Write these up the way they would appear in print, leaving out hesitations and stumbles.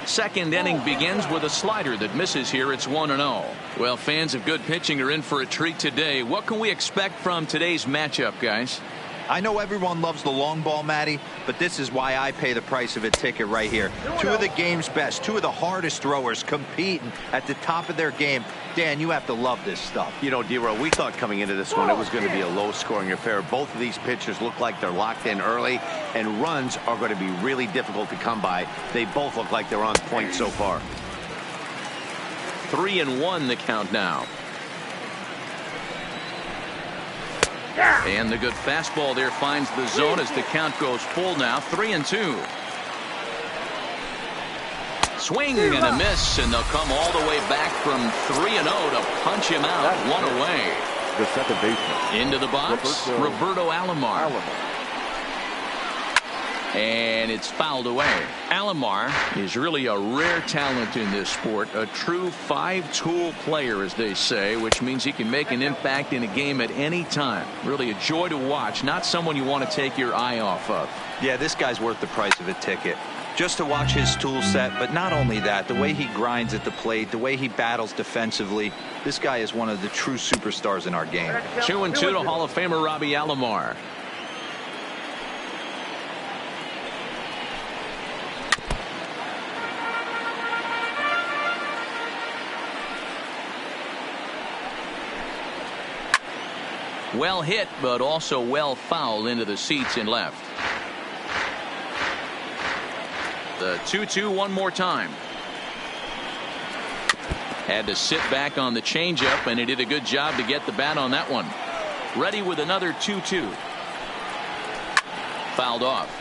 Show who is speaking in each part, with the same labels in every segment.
Speaker 1: Second inning begins with a slider that misses here. It's 1-0. Well, fans of good pitching are in for a treat today. What can we expect from today's matchup, guys?
Speaker 2: I know everyone loves the long ball, Matty, but this is why I pay the price of a ticket right here. Two of the game's best, two of the hardest throwers competing at the top of their game. Dan, you have to love this stuff.
Speaker 3: You know, D-Row, we thought coming into this one it was going to be a low-scoring affair. Both of these pitchers look like they're locked in early, and runs are going to be really difficult to come by. They both look like they're on point so far.
Speaker 1: 3-1 the count now. And the good fastball there finds the zone as the count goes full now. 3-2. Swing and a miss, and they'll come all the way back from 3-0 to punch him out. One away.
Speaker 4: The second baseman.
Speaker 1: Into the box, Roberto Alomar. And it's fouled away. Alomar is really a rare talent in this sport, a true five-tool player, as they say, which means he can make an impact in a game at any time. Really a joy to watch, not someone you want to take your eye off of.
Speaker 2: Yeah, this guy's worth the price of a ticket. Just to watch his tool set, but not only that, the way he grinds at the plate, the way he battles defensively, this guy is one of the true superstars in our game.
Speaker 1: 2-2 to Hall of Famer Robbie Alomar. Well hit, but also well fouled into the seats in left. The 2-2 one more time. Had to sit back on the changeup, and he did a good job to get the bat on that one. Ready with another 2-2. Fouled off.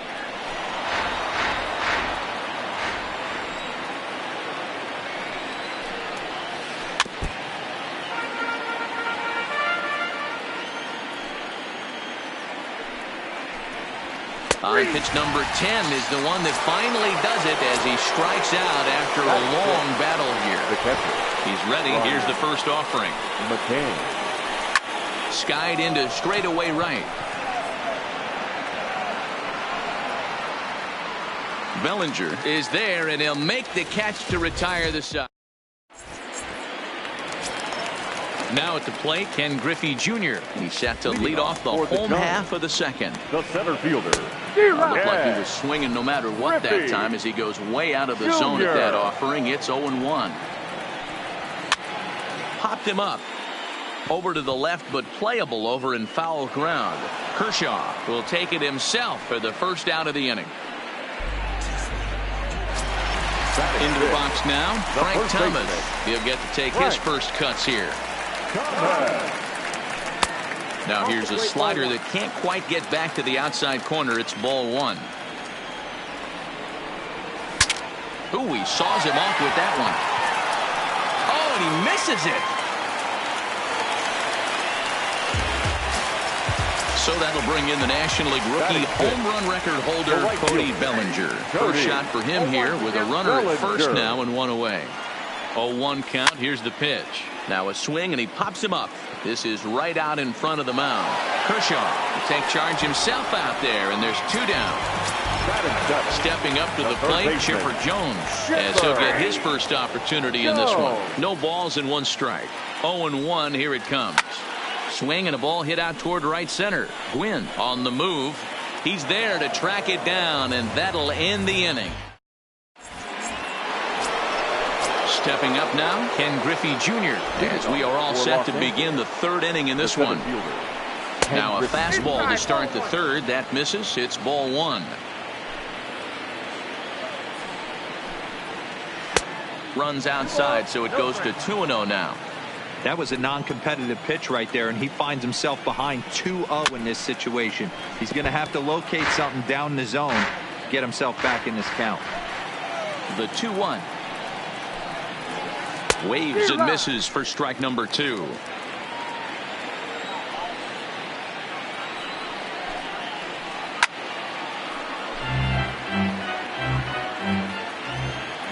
Speaker 1: On pitch number 10 is the one that finally does it as he strikes out after a long battle here. He's ready. Here's the first offering.
Speaker 4: McCann.
Speaker 1: Skied into straightaway right. Bellinger is there, and he'll make the catch to retire the side. Now at the plate, Ken Griffey Jr. He's set to lead off the home half of the second.
Speaker 4: The center fielder.
Speaker 1: Looked like he was swinging no matter what that time as he goes way out of the zone at that offering. It's 0-1. Popped him up. Over to the left, but playable over in foul ground. Kershaw will take it himself for the first out of the inning. Into the box now, Frank Thomas. He'll get to take his first cuts here. Now here's a slider that can't quite get back to the outside corner. It's ball one. Ooh, he saws him off with that one. Oh, and he misses it. So that'll bring in the National League rookie home run record holder, Cody Bellinger. First shot for him here with a runner at first now and one away. 0-1 count. Here's the pitch. Now a swing, and he pops him up. This is right out in front of the mound. Kershaw will take charge himself out there, and there's two down. Stepping up to the plate, Chipper Jones, as he'll get his first opportunity in this one. No balls and one strike. 0-1, here it comes. Swing and a ball hit out toward right center. Gwynn on the move. He's there to track it down, and that'll end the inning. Stepping up now, Ken Griffey Jr. as we are all set to begin the third inning in this one. Now a fastball to start the third. That misses. It's ball one. Runs outside, so it goes to 2-0 now.
Speaker 2: That was a non-competitive pitch right there, and he finds himself behind 2-0 in this situation. He's going to have to locate something down the zone, get himself back in this count.
Speaker 1: The 2-1. Waves and misses for strike number 2.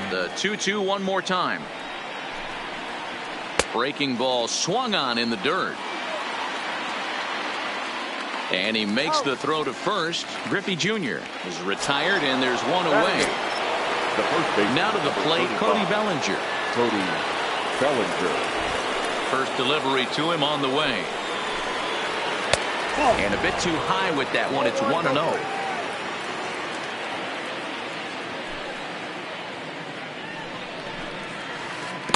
Speaker 1: The 2-2 one more time. Breaking ball swung on in the dirt. And he makes the throw to first. Griffey Jr. is retired, and there's one away.
Speaker 4: The first baseman.
Speaker 1: Now to the plate, Cody Bellinger.
Speaker 4: Cody Bellinger.
Speaker 1: First delivery to him on the way. And a bit too high with that one. It's 1-0.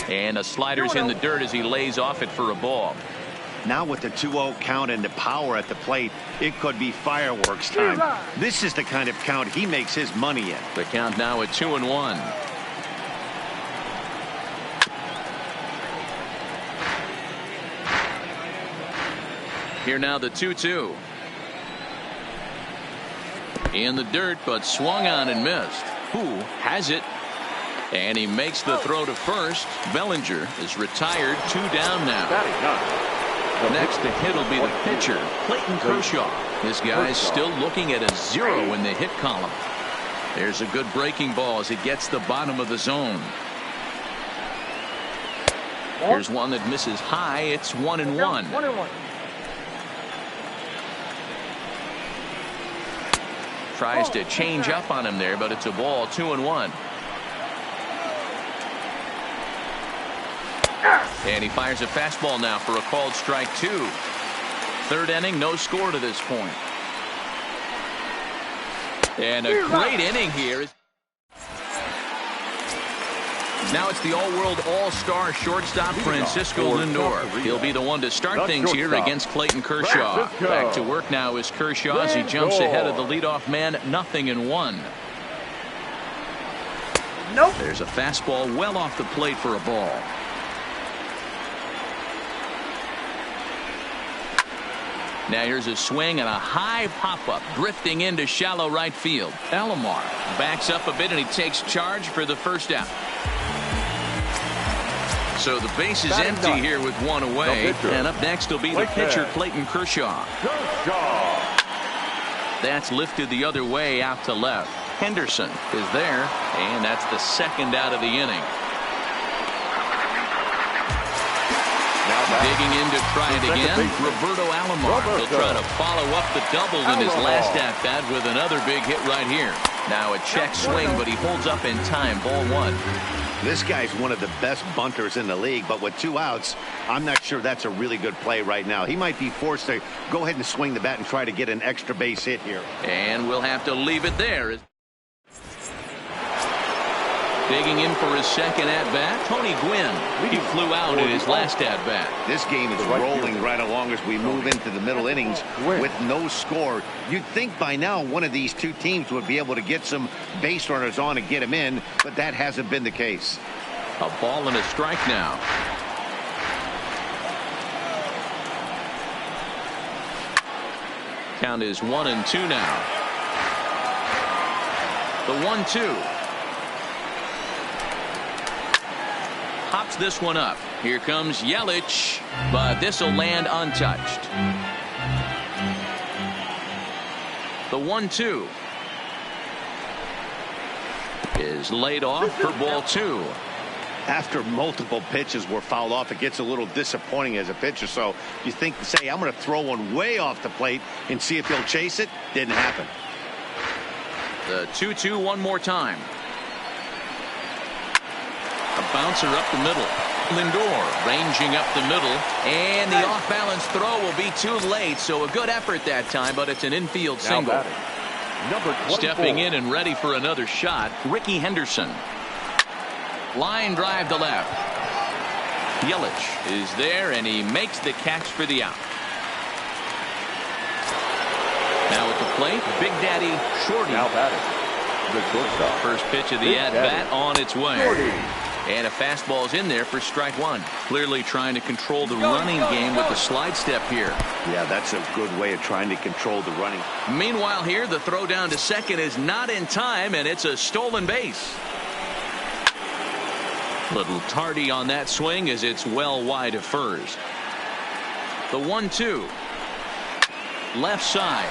Speaker 1: And a slider's in the dirt as he lays off it for a ball.
Speaker 3: Now with the 2-0 count and the power at the plate, it could be fireworks time. This is the kind of count he makes his money in.
Speaker 1: The count now at 2-1. Here now the 2-2. In the dirt, but swung on and missed. Who has it? And he makes the throw to first. Bellinger is retired. 2 down now. Next to hit will be the pitcher, Clayton Kershaw. This guy's still looking at a 0 in the hit column. There's a good breaking ball as it gets the bottom of the zone. Here's one that misses high. It's 1-1. Tries to change up on him there, but it's a ball. 2-1. And he fires a fastball now for a called strike 2. Third inning, no score to this point. And a great inning here. Now it's the all-world all-star shortstop Francisco Lindor. He'll be the one to start things here against Clayton Kershaw. Back to work now is Kershaw as he jumps ahead of the leadoff man. 0-1.
Speaker 5: Nope.
Speaker 1: There's a fastball well off the plate for a ball. Now here's a swing and a high pop-up drifting into shallow right field. Alomar backs up a bit and he takes charge for the first out. So the base is empty here with 1 away. And up next will be the pitcher Clayton Kershaw. That's lifted the other way out to left. Henderson is there, and that's the second out of the inning. Digging in to try it again, Roberto Alomar. He'll try to follow up the double in his last at-bat with another big hit right here. Now a check swing, but he holds up in time. Ball 1.
Speaker 3: This guy's one of the best bunters in the league, but with 2 outs, I'm not sure that's a really good play right now. He might be forced to go ahead and swing the bat and try to get an extra base hit here.
Speaker 1: And we'll have to leave it there. Digging in for his second at-bat, Tony Gwynn. He flew out in his last at-bat.
Speaker 3: This game is rolling right along as we move into the middle innings with no score. You'd think by now one of these two teams would be able to get some base runners on and get them in, but that hasn't been the case.
Speaker 1: A ball and a strike now. Count is 1-2 now. The 1-2. Pops this one up. Here comes Yelich, but this will land untouched. The 1-2 is laid off for ball 2.
Speaker 3: After multiple pitches were fouled off, it gets a little disappointing as a pitcher. So you think, say, I'm going to throw one way off the plate and see if he'll chase it. Didn't happen.
Speaker 1: The 2-2 one more time. A bouncer up the middle. Lindor ranging up the middle, and the off-balance throw will be too late, so a good effort that time, but it's an infield single. Stepping in and ready for another shot, Ricky Henderson. Line drive to left. Yelich is there, and he makes the catch for the out. Now at the plate, Big Daddy Shorty. First pitch of the at-bat on its way. And a fastball's in there for strike 1. Clearly trying to control the running game with the slide step here.
Speaker 3: Yeah, that's a good way of trying to control the running.
Speaker 1: Meanwhile here, the throw down to second is not in time, and it's a stolen base. Little tardy on that swing as it's well wide of first. The 1-2. Left side.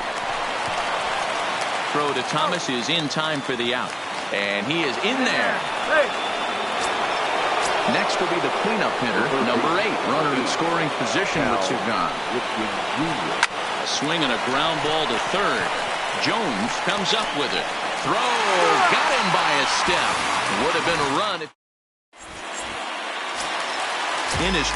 Speaker 1: Throw to Thomas is in time for the out. And he is in there. Next will be the cleanup hitter, number 8, runner in scoring position with 2 gone. A swing and a ground ball to third. Jones comes up with it. Throw, got him by a step. would have been a run. In his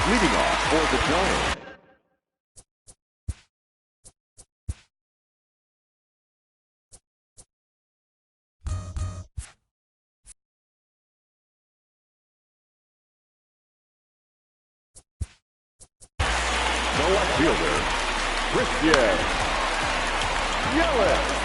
Speaker 4: leading off for the Giants. The left fielder, Christian Yelich.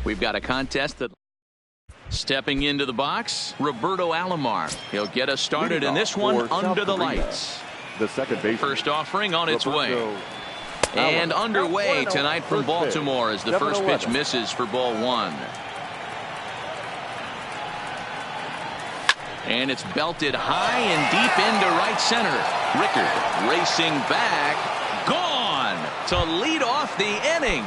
Speaker 1: We've got a contest that stepping into the box, Roberto Alomar. He'll get us started in this one under the lights.
Speaker 4: The second base.
Speaker 1: First offering on its way.
Speaker 4: Roberto
Speaker 1: And
Speaker 4: Alomar.
Speaker 1: underway tonight from Baltimore as the first pitch
Speaker 4: 7-11.
Speaker 1: misses for ball one. And it's belted high and deep into right center. Rickard racing back. Gone to lead off the inning.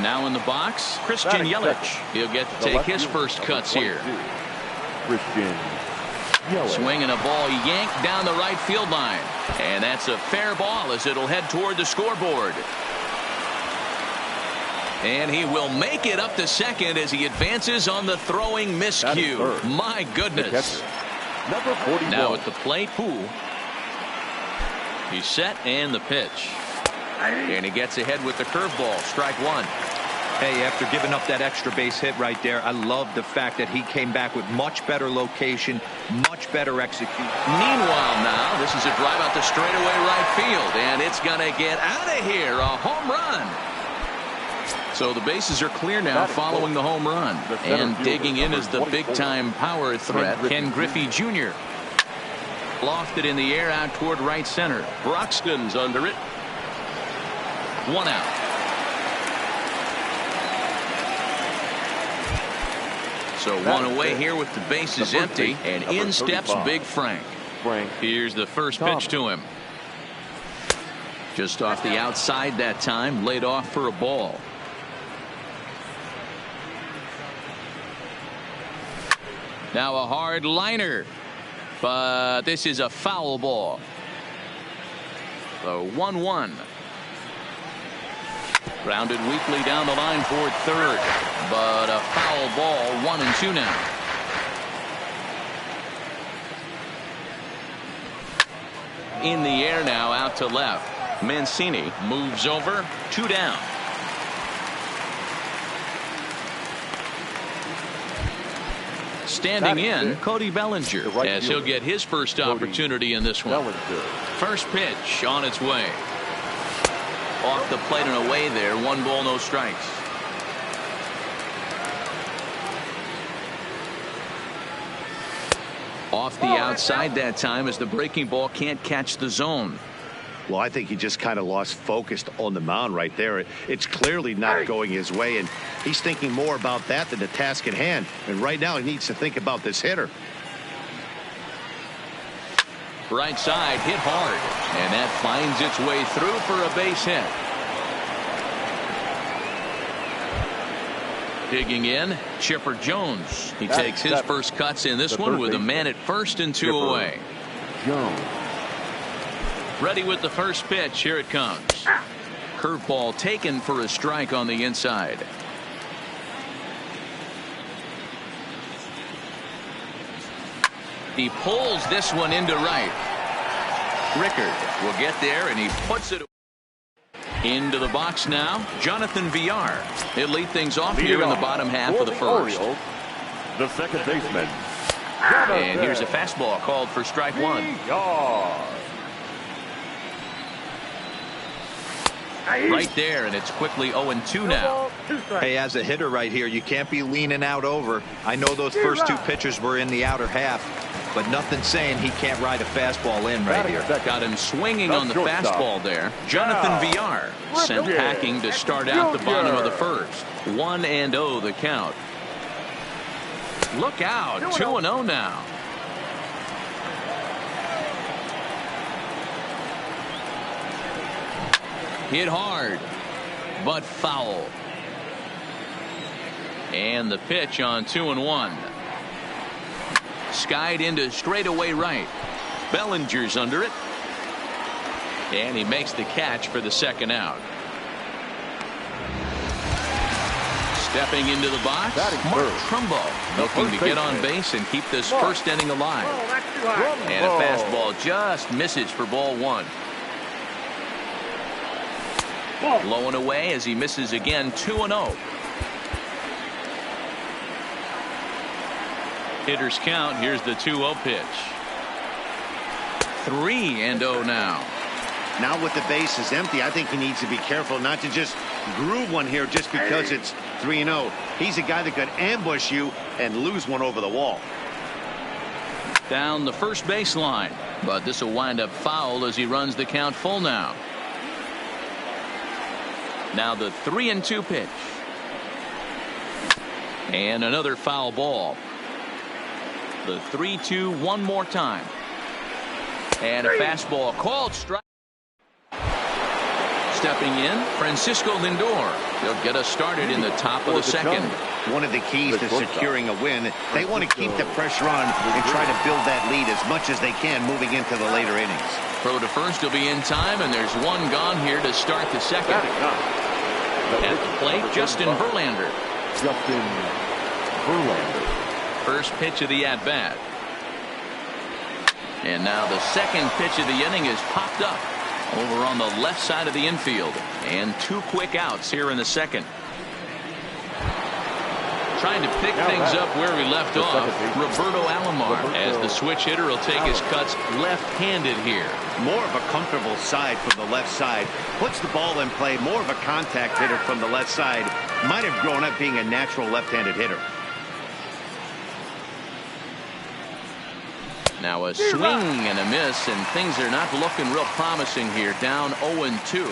Speaker 1: Now in the box, Christian Yelich. He'll get to take his first cuts here.
Speaker 4: Christian Yelich.
Speaker 1: Swinging a ball yanked down the right field line. And that's a fair ball as it'll head toward the scoreboard. And he will make it up to second as he advances on the throwing miscue. My goodness.
Speaker 4: Number 41.
Speaker 1: Now at the plate, Poole. He's set and the pitch. And he gets ahead with the curveball. Strike one.
Speaker 2: Hey, after giving up that extra base hit right there, I love the fact that he came back with much better location, much better execution.
Speaker 1: Meanwhile now, this is a drive out to straightaway right field, and it's going to get out of here. A home run. So the bases are clear now following the home run. And digging in is the big-time power threat, Ken Griffey Jr. Lofted in the air out toward right center. Broxton's under it. One out. So one away here with the bases empty, and in steps Big Frank. Here's the first pitch to him. Just off the outside that time, laid off for a ball. Now a hard liner, but this is a foul ball. So 1-1. Grounded weakly down the line for third, but a foul ball. 1-2 now. In the air now out to left. Mancini moves over. 2 down. Standing in, Cody Bellinger, as he'll get his first opportunity in this one. First pitch on its way. Off the plate and away there. 1 ball, no strikes. Off the outside that time as the breaking ball can't catch the zone.
Speaker 3: Well, I think he just kind of lost focus on the mound right there. It's clearly not going his way, and he's thinking more about that than the task at hand. And right now he needs to think about this hitter.
Speaker 1: Right side hit hard, and that finds its way through for a base hit. Digging in, Chipper Jones. He takes his first cuts in this one with a man at first and 2 away.
Speaker 4: Jones.
Speaker 1: Ready with the first pitch. Here it comes. Curveball taken for a strike on the inside. He pulls this one into right. Rickard will get there, and he puts it into the box now. Jonathan Villar. He'll lead things off here in the bottom half of the first.
Speaker 4: The second baseman.
Speaker 1: And here's a fastball called for strike one. Right there, and it's quickly 0-2 now.
Speaker 2: Hey, as a hitter right here, you can't be leaning out over. I know those first 2 pitches were in the outer half, but nothing saying he can't ride a fastball in right here.
Speaker 1: Got him swinging on the fastball there. Jonathan Villar sent packing to start out the bottom of the first. 1-0 the count. Look out, 2-0 now. Hit hard, but foul. And the pitch on 2-1. Skied into straightaway right. Bellinger's under it. And he makes the catch for the second out. Stepping into the box, Mark Trumbo looking to get on base and keep this first inning alive. And a fastball just misses for ball one. Low and away as he misses again. 2-0. Hitters count. Here's the 2-0 pitch. 3-0 now.
Speaker 3: Now with the bases empty, I think he needs to be careful not to just groove one here just because it's 3-0. He's a guy that could ambush you and lose one over the wall.
Speaker 1: Down the first baseline, but this will wind up foul as he runs the count full now. Now the 3-2 pitch. And another foul ball. The 3-2 one more time. And a fastball called strike. Stepping in, Francisco Lindor. He'll get us started in the top of the second.
Speaker 3: One of the keys to securing a win, they want to keep the pressure on and try to build that lead as much as they can moving into the later innings.
Speaker 1: Throw to first will be in time, and there's one gone here to start the second. At the plate, Justin Verlander. First pitch of the at-bat. And now the second pitch of the inning is popped up over on the left side of the infield. And 2 quick outs here in the second. Trying to pick things up where we left off, Roberto Alomar, as the switch hitter will take his cuts left-handed here.
Speaker 3: More of a comfortable side from the left side. Puts the ball in play. More of a contact hitter from the left side. Might have grown up being a natural left-handed hitter.
Speaker 1: Now a swing and a miss, and things are not looking real promising here. Down 0-2.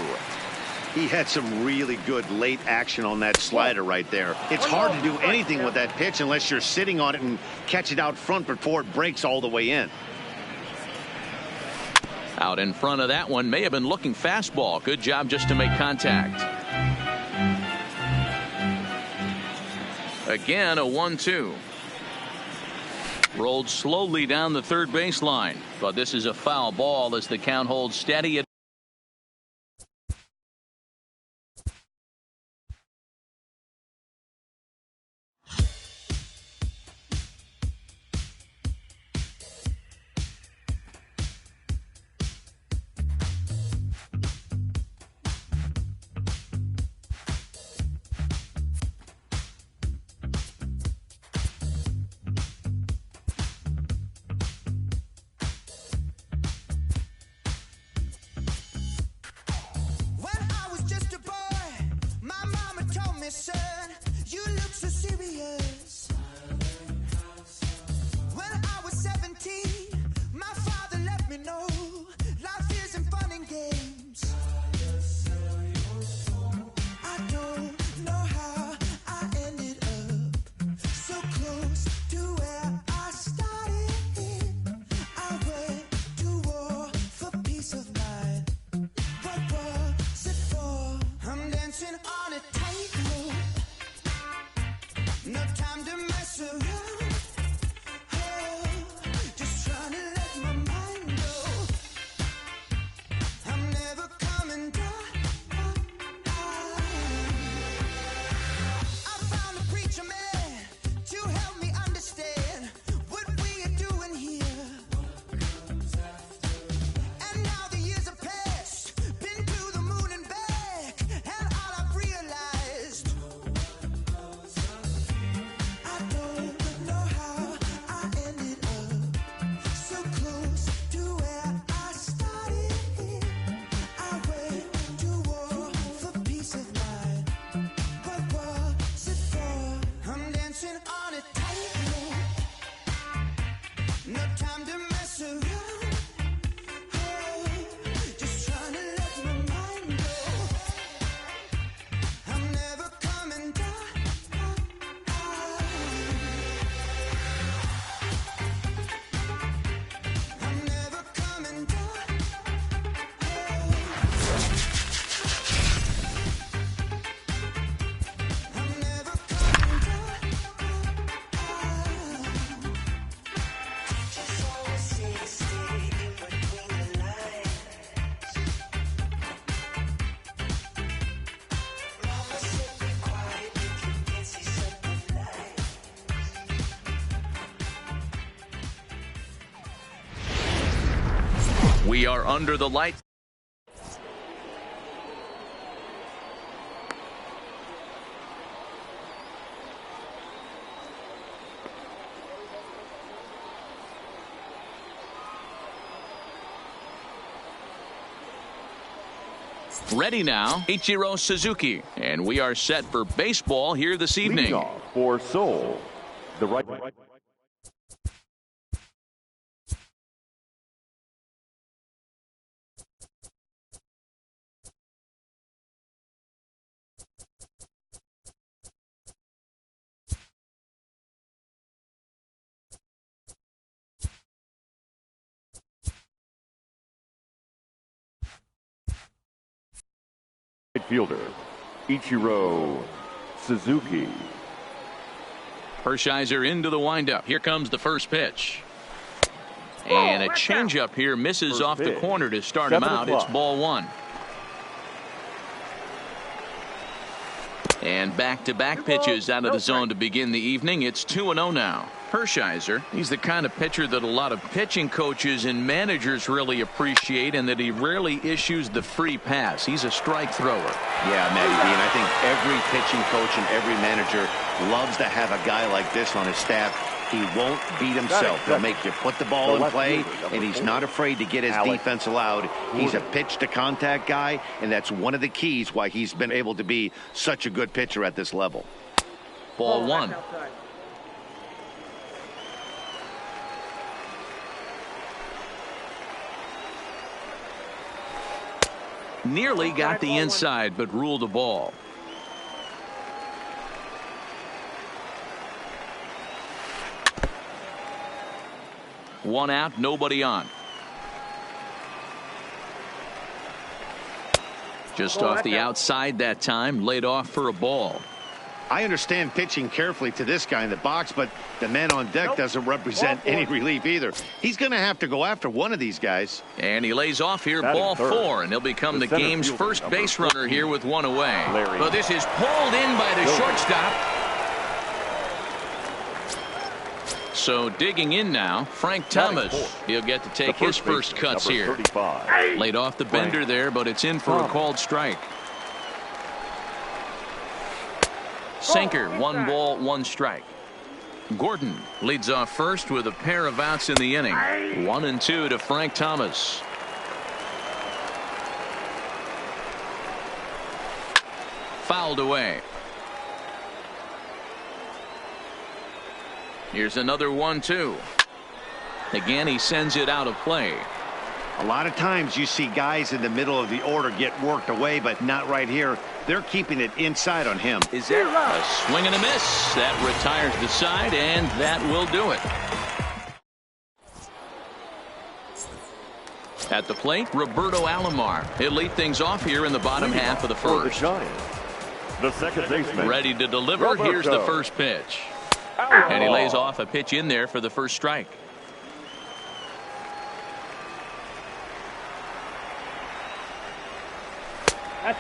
Speaker 3: He had some really good late action on that slider right there. It's hard to do anything with that pitch unless you're sitting on it and catch it out front before it breaks all the way in.
Speaker 1: Out in front of that one, may have been looking fastball. Good job just to make contact. Again, a 1-2. Rolled slowly down the third baseline, but this is a foul ball as the count holds steady at We are under the lights. Ready now, Ichiro Suzuki. And we are set for baseball here this evening.
Speaker 4: Leading off for Seoul, the right fielder, Ichiro Suzuki.
Speaker 1: Hershiser into the windup. Here comes the first pitch. And a changeup here misses
Speaker 4: First
Speaker 1: off the
Speaker 4: pitch.
Speaker 1: corner to start him
Speaker 4: 7
Speaker 1: out.
Speaker 4: o'clock.
Speaker 1: It's ball one. And back-to-back pitches out of the zone to begin the evening. It's 2-0 now. Hershiser, he's the kind of pitcher that a lot of pitching coaches and managers really appreciate, and that he rarely issues the free pass. He's a strike thrower.
Speaker 3: Yeah, Matty B, and I think every pitching coach and every manager loves to have a guy like this on his staff. He won't beat himself. He'll make you put the ball in play, and he's not afraid to get his defense allowed. He's a pitch-to-contact guy, and that's one of the keys why he's been able to be such a good pitcher at this level.
Speaker 1: Ball one. Nearly got the inside, but ruled the ball. One out, nobody on. Just off the outside that time, laid off for a ball.
Speaker 3: I understand pitching carefully to this guy in the box, but the man on deck doesn't represent any relief either. He's going to have to go after one of these guys.
Speaker 1: And he lays off here,
Speaker 4: Batting
Speaker 1: ball
Speaker 4: third.
Speaker 1: 4, and he'll become the
Speaker 4: The center
Speaker 1: game's
Speaker 4: fielder,
Speaker 1: first
Speaker 4: number
Speaker 1: base runner
Speaker 4: 14,
Speaker 1: here with one away.
Speaker 4: Larry.
Speaker 1: But this is pulled in by the shortstop. So digging in now, Frank Thomas. He'll get to take his first cuts here.
Speaker 4: 35.
Speaker 1: Laid off the bender there, but it's in for a called strike. Sinker, 1 ball, 1 strike. Gordon leads off first with a pair of outs in the inning. 1-2 to Frank Thomas. Fouled away. Here's another 1-2. Again, he sends it out of play.
Speaker 3: A lot of times you see guys in the middle of the order get worked away, but not right here. They're keeping it inside on him.
Speaker 1: Is there a swing and a miss? That retires the side, and that will do it. At the plate, Roberto Alomar. He'll lead things off here in the bottom half of the first.
Speaker 4: The second baseman.
Speaker 1: Ready to deliver.
Speaker 4: Roberto.
Speaker 1: Here's the first pitch. And he lays off a pitch in there for the first strike.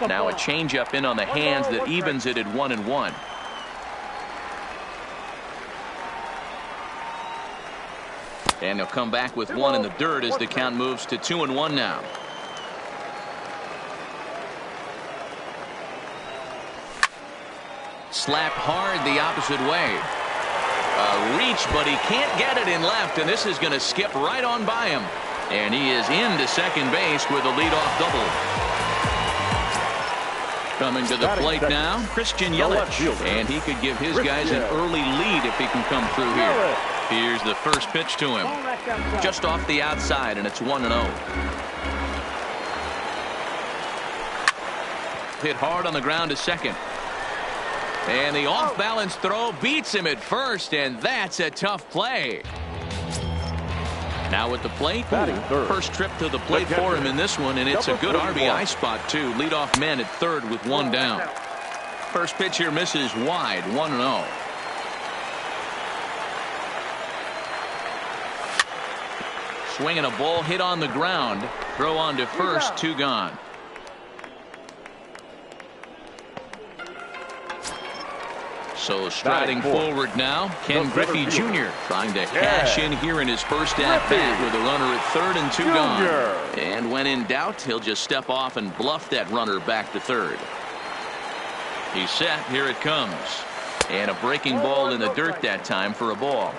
Speaker 1: Now a changeup in on the hands that evens it at 1-1. And he'll come back with one in the dirt as the count moves to 2-1 now. Slapped hard the opposite way. A reach, but he can't get it in left, and this is going to skip right on by him. And he is into second base with a leadoff double. Coming to the plate now, Christian Yelich. And he could give his guys an early lead if he can come through here. Here's the first pitch to him. Just off the outside, and it's 1-0. Hit hard on the ground to second. And the off-balance throw beats him at first, and that's a tough play. Now at the plate, first trip to the plate for him in this one, and it's a good RBI spot too. Leadoff man at third with one down. First pitch here misses wide, 1-0. Swinging a ball hit on the ground. Throw on to first, 2 gone. So striding forward now, Ken Griffey Jr. trying to cash in here in his first at-bat with a runner at third and 2 gone. And when in doubt, he'll just step off and bluff that runner back to third. He's set. Here it comes. And a breaking ball in the dirt that time for a ball.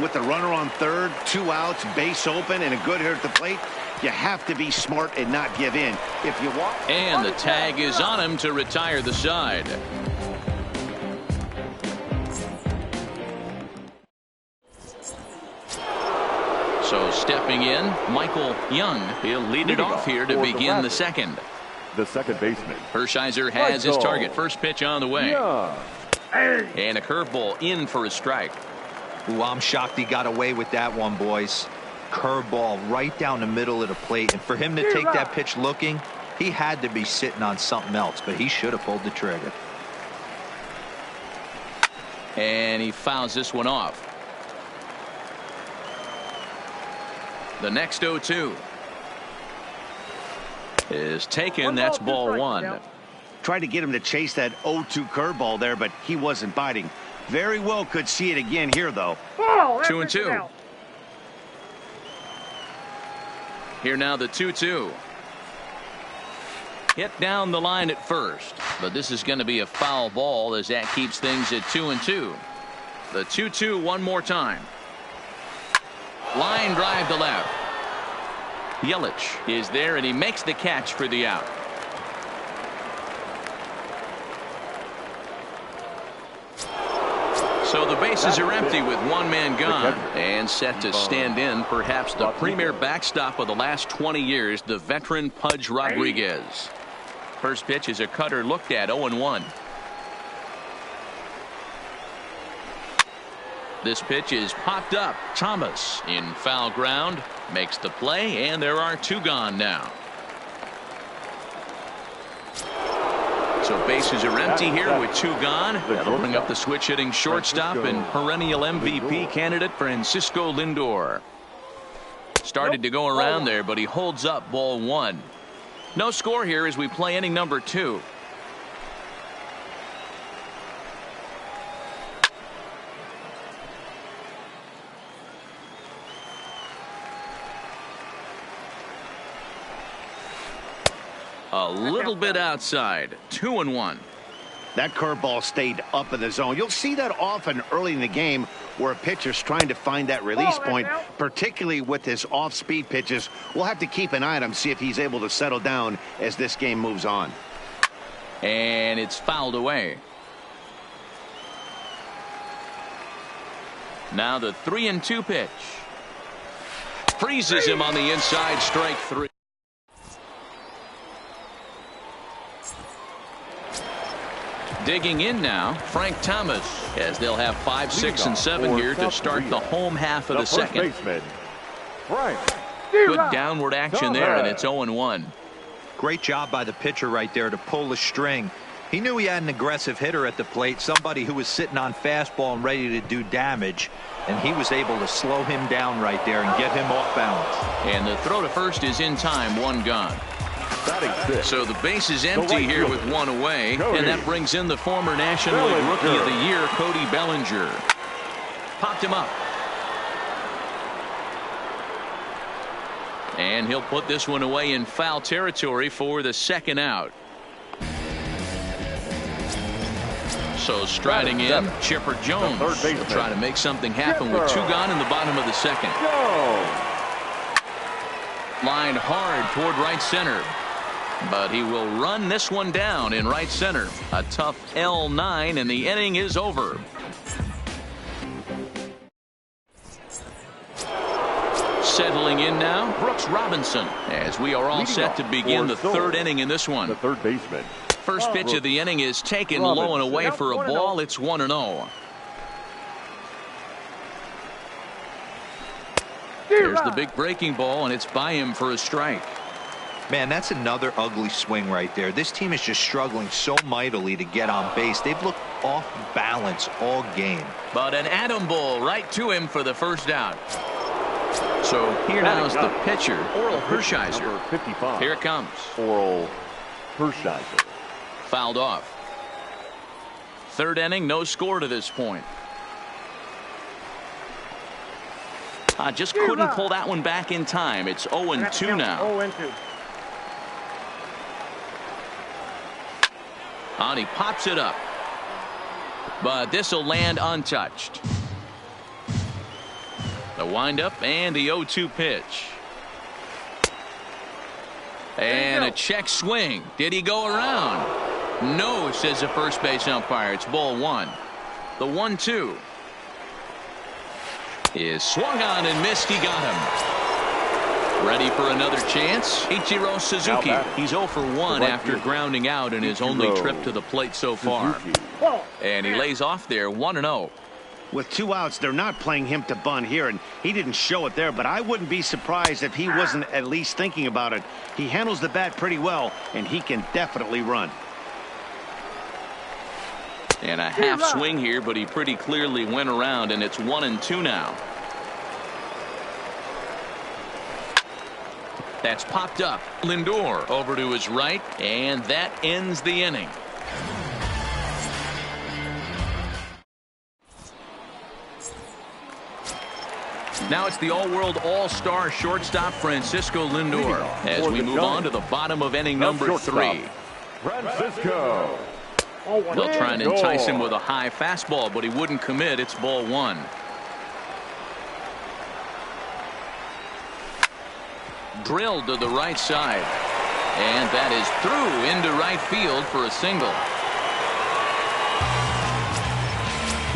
Speaker 3: With the runner on third, 2 outs, base open, and a good hit at the plate, You have to be smart and not give in. If you want.
Speaker 1: And the tag is on him to retire the side. So stepping in, Michael Young. He'll lead it off here to begin the second.
Speaker 4: The second baseman.
Speaker 1: Hershiser has his target. First pitch on the way. And a curveball in for a strike.
Speaker 2: Ooh, I'm shocked he got away with that one, boys. Curveball right down the middle of the plate. And for him to take that pitch looking, he had to be sitting on something else, but he should have pulled the trigger.
Speaker 1: And he fouls this one off. The next 0-2 is taken. That's ball one.
Speaker 3: Tried to get him to chase that 0-2 curveball there, but he wasn't biting. Very well could see it again here, though.
Speaker 1: 2-2. Here now the 2-2. Hit down the line at first, but this is going to be a foul ball as that keeps things at 2-2. The 2-2 one more time. Line drive to left. Yelich is there, and he makes the catch for the out. So the bases are empty with one man gone and set to stand in perhaps the premier backstop of the last 20 years, the veteran Pudge Rodriguez. First pitch is a cutter looked at. 0-1. This pitch is popped up. Thomas in foul ground makes the play, and there are two gone now. So bases are empty here with two gone. That'll bring up the switch hitting shortstop and perennial MVP candidate Francisco Lindor. Started to go around there, but he holds up ball one. No score here as we play inning number 2. A little bit outside. 2-1.
Speaker 3: That curveball stayed up in the zone. You'll see that often early in the game where a pitcher's trying to find that release point, particularly with his off-speed pitches. We'll have to keep an eye on him, see if he's able to settle down as this game moves on.
Speaker 1: And it's fouled away. Now the 3-2 pitch. Freezes him on the inside, strike 3. Digging in now, Frank Thomas, as they'll have 5, 6, and 7 here to start the home half of the second. Good downward action there, and it's 0-1.
Speaker 2: Great job by the pitcher right there to pull the string. He knew he had an aggressive hitter at the plate, somebody who was sitting on fastball and ready to do damage, and he was able to slow him down right there and get him off balance.
Speaker 1: And the throw to first is in time, one gone. So the base is empty here with one away, and that brings in the former National League Rookie of the Year, Cody Bellinger. Popped him up. And he'll put this one away in foul territory for the second out. So striding in, Chipper Jones will try to make something happen with two gone in the bottom of the second. Line hard toward right center. But he will run this one down in right center. A tough L9, and the inning is over. Settling in now, Brooks Robinson, as we are all set to begin the third inning in this one.
Speaker 4: The third baseman.
Speaker 1: First pitch of the inning is taken low and away for a ball. It's 1-0. Here's the big breaking ball, and it's by him for a strike.
Speaker 2: Man, that's another ugly swing right there. This team is just struggling so mightily to get on base. They've looked off balance all game.
Speaker 1: But an atom ball right to him for the first out. So here now is the pitcher, Oral Hershiser.
Speaker 4: Number 55.
Speaker 1: Here it comes.
Speaker 4: Oral Hershiser.
Speaker 1: Fouled off. Third inning, no score to this point. Just couldn't pull that one back in time. It's 0-2 now.
Speaker 5: 0-2.
Speaker 1: And he pops it up. But this will land untouched. The windup and the 0-2 pitch. And a check swing. Did he go around? No, says the first base umpire. It's ball one. The 1-2 is swung on and missed. He got him. Ready for another chance. Ichiro Suzuki. He's 0 for 1 after grounding out in his only trip to the plate so far. And he lays off there 1-0.
Speaker 3: With 2 outs, they're not playing him to bunt here, and he didn't show it there, but I wouldn't be surprised if he wasn't at least thinking about it. He handles the bat pretty well, and he can definitely run.
Speaker 1: And a half swing here, but he pretty clearly went around, and it's 1-2 now. That's popped up. Lindor over to his right, and that ends the inning. Now it's the all-world all-star shortstop Francisco Lindor as we move on to the bottom of inning number 3.
Speaker 4: Francisco.
Speaker 1: They'll try and entice him with a high fastball, but he wouldn't commit. It's ball one. Drilled to the right side. And that is through into right field for a single.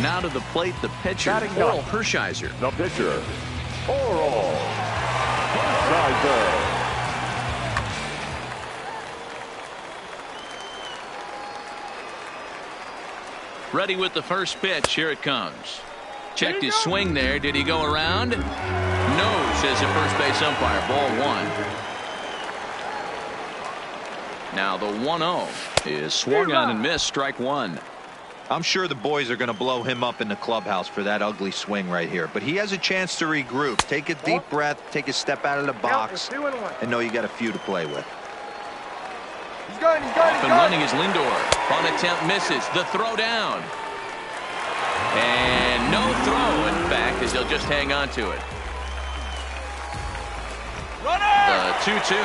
Speaker 1: Now to the plate, the pitcher, Oral Hershiser.
Speaker 4: The pitcher, Oral Hershiser.
Speaker 1: Ready with the first pitch. Here it comes. Checked his swing there. Did he go around? No, says the first base umpire. Ball one. Now the 1-0 is swung on and missed. Strike one.
Speaker 2: I'm sure the boys are going to blow him up in the clubhouse for that ugly swing right here. But he has a chance to regroup. Take a deep breath. Take a step out of the box. And know you got a few to play with.
Speaker 1: Off and running is Lindor. Bunt attempt misses. The throw down. And no throw, in fact, as he'll just hang on to it. The 2-2.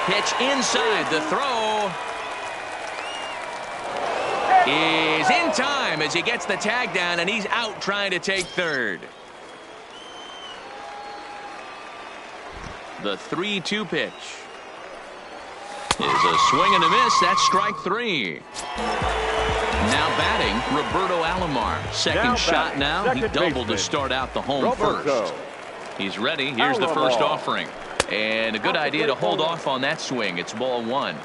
Speaker 1: Pitch inside. The throw is in time as he gets the tag down, and he's out trying to take third. The 3-2 pitch is a swing and a miss. That's strike three. Now batting, Roberto Alomar. Second shot now. He doubled to start out the home first. He's ready. Here's the first offering. And a good idea to hold off on that swing. It's ball one.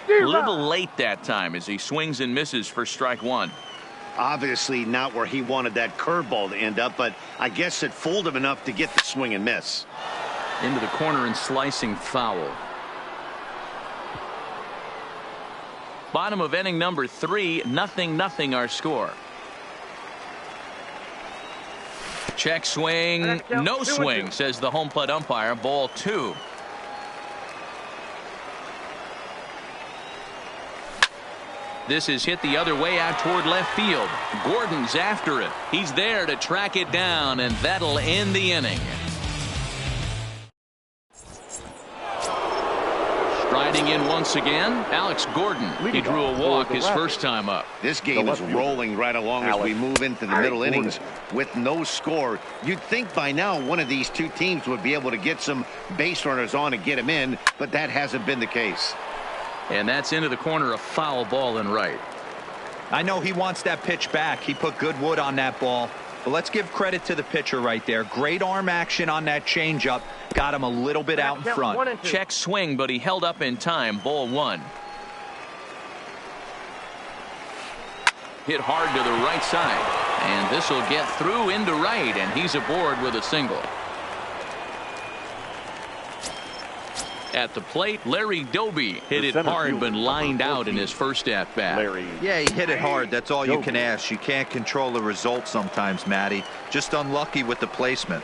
Speaker 1: A little late that time as he swings and misses for strike one.
Speaker 3: Obviously not where he wanted that curveball to end up, but I guess it fooled him enough to get the swing and miss.
Speaker 1: Into the corner and slicing foul. Bottom of inning number 3, 0-0 our score. Check swing, no swing, says the home plate umpire. Ball two. This is hit the other way out toward left field. Gordon's after it. He's there to track it down, and that'll end the inning. Striding in once again, Alex Gordon. He drew a walk his first time up.
Speaker 3: This game is rolling right along as we move into the middle innings with no score. You'd think by now one of these two teams would be able to get some base runners on and get them in, but that hasn't been the case.
Speaker 1: And that's into the corner, a foul ball and right.
Speaker 2: I know he wants that pitch back. He put good wood on that ball. But let's give credit to the pitcher right there. Great arm action on that changeup. Got him a little bit out in front.
Speaker 1: Check swing, but he held up in time. Ball one. Hit hard to the right side. And this will get through into right, and he's aboard with a single. At the plate, Larry Doby hit it hard but lined out in his first at-bat.
Speaker 2: Yeah, he hit it hard. That's all you can ask. You can't control the result sometimes, Matty. Just unlucky with the placement.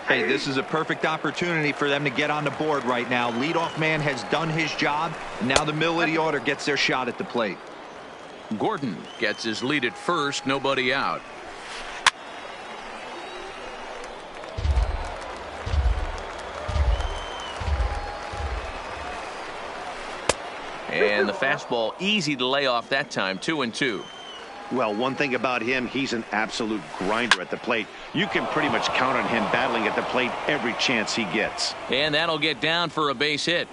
Speaker 2: Hey, this is a perfect opportunity for them to get on the board right now. Leadoff man has done his job. And now the middle of the order gets their shot at the plate.
Speaker 1: Gordon gets his lead at first. Nobody out. And the fastball easy to lay off that time. 2-2.
Speaker 3: Well, one thing about him, he's an absolute grinder at the plate. You can pretty much count on him battling at the plate every chance he gets.
Speaker 1: And that'll get down for a base hit.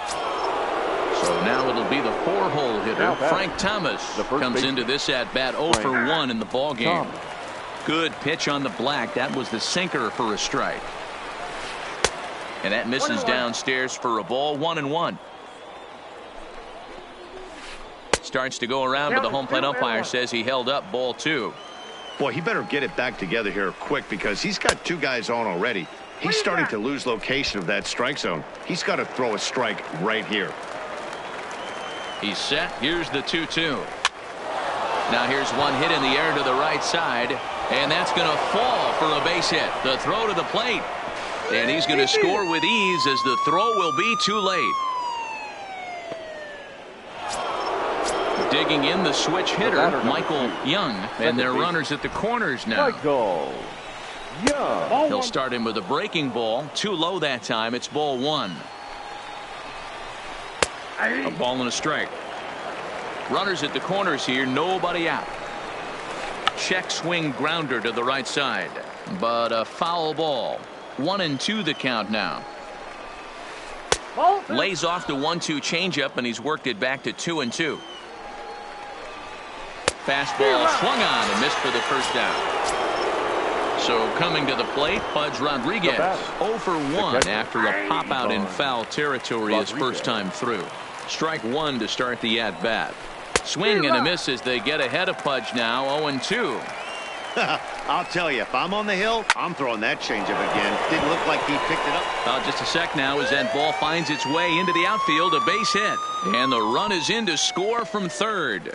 Speaker 1: So now it'll be the 4-hole hitter, Frank Thomas, comes into this at bat 0 for 1 in the ball game. Good pitch on the black. That was the sinker for a strike. And that misses downstairs for a ball. 1-1. Starts to go around, but the home plate umpire says he held up ball 2.
Speaker 3: Boy, he better get it back together here quick because he's got 2 guys on already. He's starting to lose location of that strike zone. He's got to throw a strike right here.
Speaker 1: He's set. Here's the 2-2. Now here's one hit in the air to the right side, and that's going to fall for a base hit. The throw to the plate, and he's going to score with ease as the throw will be too late. Digging in the switch hitter, Michael Young, and they're runners at the corners now.
Speaker 4: Michael Young.
Speaker 1: He'll start him with a breaking ball. Too low that time. It's ball 1. A ball and a strike. Runners at the corners here, nobody out. Check swing grounder to the right side, but a foul ball. 1-2 the count now. Lays off the 1-2 changeup, and he's worked it back to 2-2. Fastball swung on and missed for the first down. So coming to the plate, Pudge Rodriguez 0 for 1 after a pop out in foul territory his first time through. Strike 1 to start the at bat. Swing and a miss as they get ahead of Pudge now. 0-2.
Speaker 3: I'll tell you, if I'm on the hill, I'm throwing that changeup again. Didn't look like he picked it up.
Speaker 1: Just a sec now as that ball finds its way into the outfield, a base hit, and the run is in to score from third.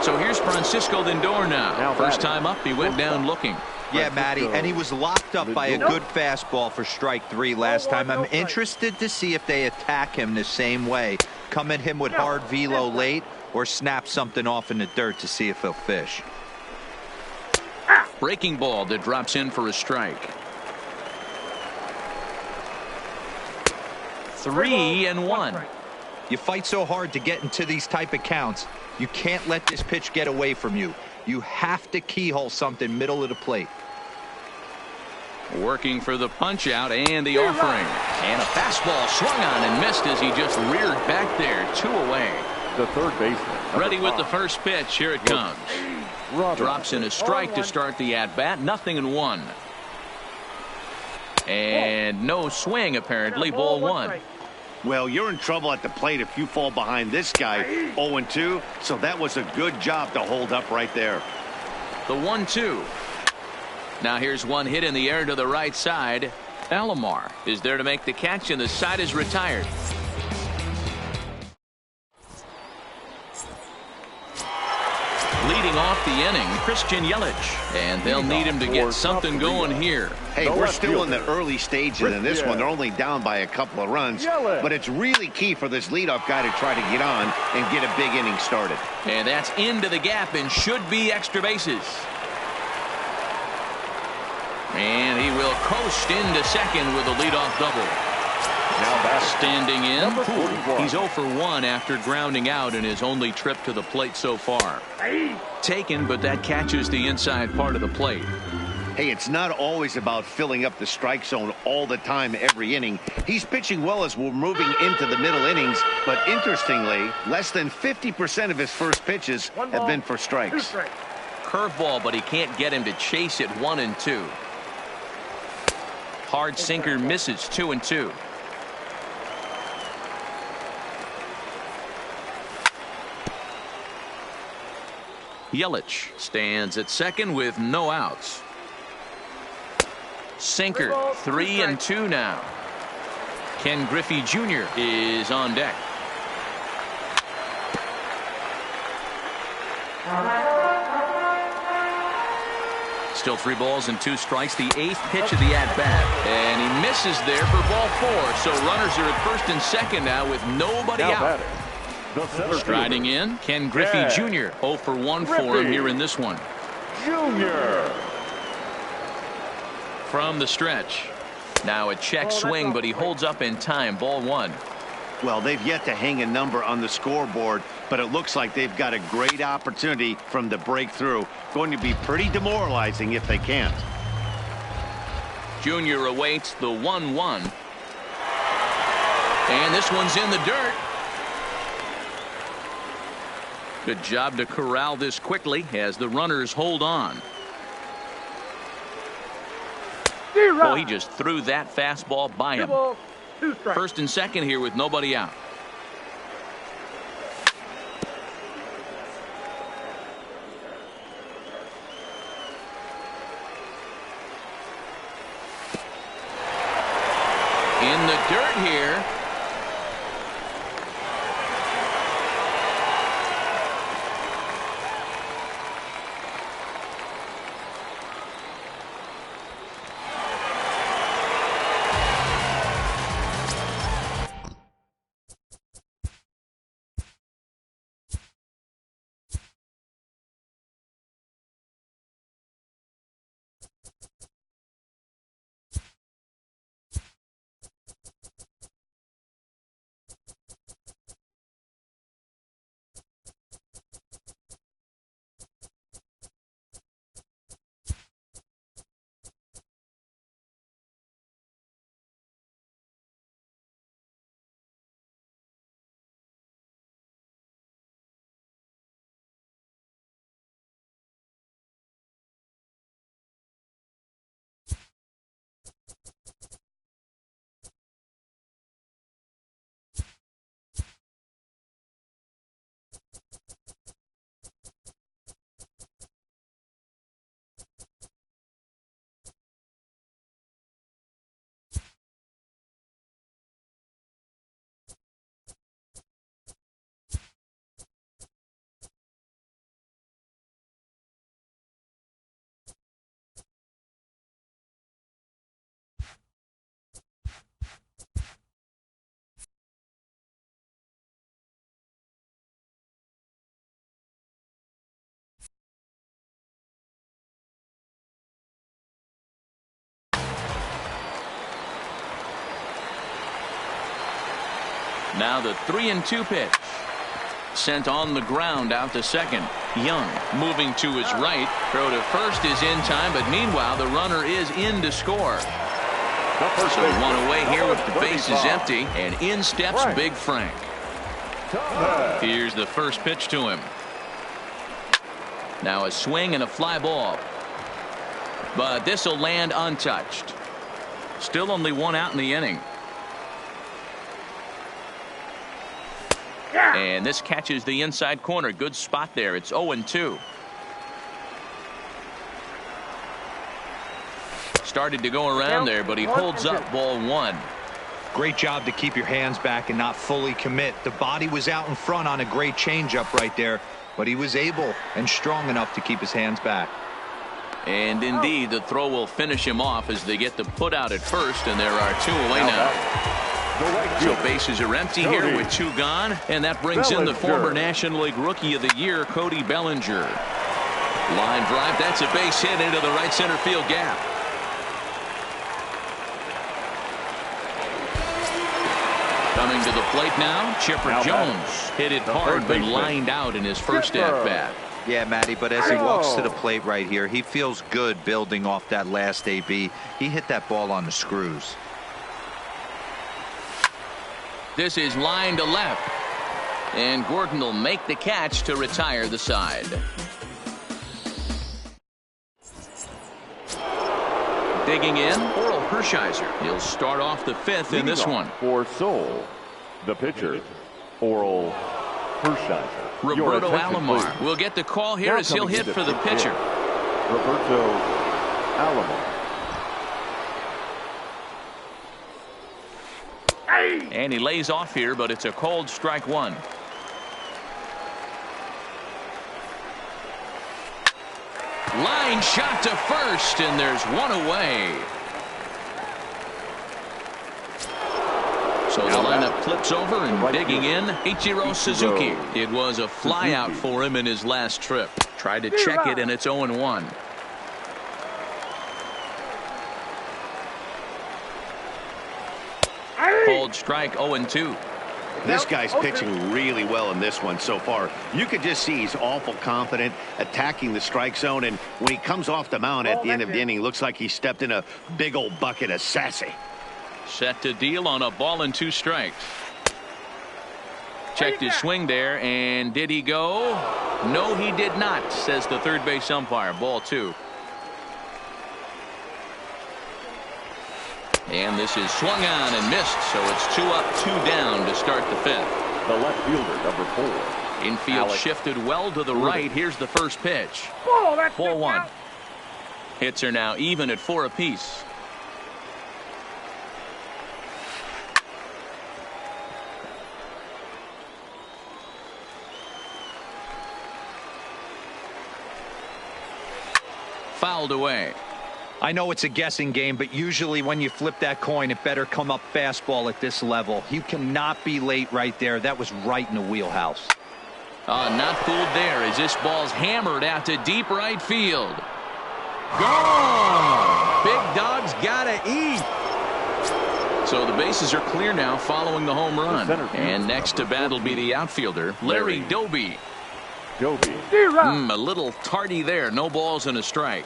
Speaker 1: So here's Francisco Lindor now. First time up, he went down looking.
Speaker 2: Yeah, Matty, and he was locked up by a good fastball for strike 3 last time. I'm interested to see if they attack him the same way. Come at him with hard velo late or snap something off in the dirt to see if he'll fish.
Speaker 1: Breaking ball that drops in for a strike. 3-1.
Speaker 2: You fight so hard to get into these type of counts. You can't let this pitch get away from you. You have to keyhole something middle of the plate.
Speaker 1: Working for the punch out and the offering. And a fastball swung on and missed as he just reared back there. 2 away.
Speaker 4: The third baseman.
Speaker 1: Ready with the first pitch. Here it comes. Drops in a strike to start the at bat. 0-1. And no swing apparently. Ball 1.
Speaker 3: Well, you're in trouble at the plate if you fall behind this guy. 0-2. So that was a good job to hold up right there.
Speaker 1: The 1-2. Now here's one hit in the air to the right side. Alomar is there to make the catch, and the side is retired. Leading off the inning, Christian Yelich, and they'll need him to get something going here.
Speaker 3: Hey, we're still in the early stages in this one. They're only down by a couple of runs, but it's really key for this leadoff guy to try to get on and get a big inning started.
Speaker 1: And that's into the gap and should be extra bases. And he will coast into second with a leadoff double. Now standing in, he's 0 for 1 after grounding out in his only trip to the plate so far. Taken, but that catches the inside part of the plate.
Speaker 3: Hey, it's not always about filling up the strike zone all the time every inning. He's pitching well as we're moving into the middle innings, but interestingly, less than 50% of his first pitches have been for strikes.
Speaker 1: Curveball, but he can't get him to chase it. 1-2. Hard sinker misses. 2-2. Yelich stands at second with no outs. Sinker. 3-2 now. Ken Griffey Jr. is on deck. Still 3 balls and 2 strikes. The 8th pitch of the at-bat. And he misses there for ball 4. So runners are at first and second now with nobody out. Striding in, Ken Griffey Jr. 0 for 1 for him here in this one.
Speaker 4: Junior.
Speaker 1: From the stretch. Now a check swing, but he holds up in time. Ball 1.
Speaker 3: Well, they've yet to hang a number on the scoreboard, but it looks like they've got a great opportunity from the breakthrough. Going to be pretty demoralizing if they can't.
Speaker 1: Junior awaits the 1-1. And this one's in the dirt. Good job to corral this quickly as the runners hold on. Oh, he just threw that fastball by him. First and second here with nobody out. In the dirt here. Now the 3-2 pitch. Sent on the ground out to second. Young moving to his right. Throw to first is in time, but meanwhile the runner is in to score. So one away here with the bases empty, and in steps Big Frank. Here's the first pitch to him. Now a swing and a fly ball. But this will land untouched. Still only one out in the inning. And this catches the inside corner. Good spot there. It's 0-2. Started to go around there, but he holds up ball one.
Speaker 2: Great job to keep your hands back and not fully commit. The body was out in front on a great changeup right there, but he was able and strong enough to keep his hands back.
Speaker 1: And indeed, the throw will finish him off as they get the put out at first, and there are two away now. So bases are empty here with two gone, and that brings in the former National League Rookie of the Year, Cody Bellinger. Line drive, that's a base hit into the right center field gap. Coming to the plate now, Chipper Jones. Hit it hard, but lined out in his first at-bat.
Speaker 2: Yeah, Matty, but as he walks to the plate right here, he feels good building off that last AB. He hit that ball on the screws.
Speaker 1: This is line to left. And Gordon will make the catch to retire the side. Digging in, Oral Hershiser. He'll start off the fifth in this one.
Speaker 4: For Seoul, the pitcher, Oral Hershiser.
Speaker 1: Roberto Alomar will get the call here as he'll hit for the pitcher.
Speaker 4: Roberto Alomar.
Speaker 1: And he lays off here, but it's a cold strike one. Line shot to first, and there's one away. So the lineup flips over, and digging in, Ichiro Suzuki. It was a flyout for him in his last trip. Tried to check it, and it's 0-1. Cold strike, 0-2.
Speaker 3: This guy's pitching really well in this one so far. You could just see he's awful confident attacking the strike zone, and when he comes off the mound at the end of the inning, looks like he stepped in a big old bucket of sassy.
Speaker 1: Set to deal on a ball and 2 strikes. Checked his swing there, and did he go? No, he did not, says the third base umpire. Ball 2. And this is swung on and missed, so it's 2 up, 2 down to start the 5th.
Speaker 4: The left fielder, number 4.
Speaker 1: Infield shifted well to the right. Here's the first pitch. Ball 1. Hits are now even at 4 apiece. Fouled away.
Speaker 2: I know it's a guessing game, but usually when you flip that coin, it better come up fastball at this level. You cannot be late right there. That was right in the wheelhouse.
Speaker 1: Not fooled there as this ball's hammered out to deep right field. Gone! Big dog's gotta eat. So the bases are clear now following the home run. And next to bat will be the outfielder, Larry Doby. A little tardy there. No balls and a strike.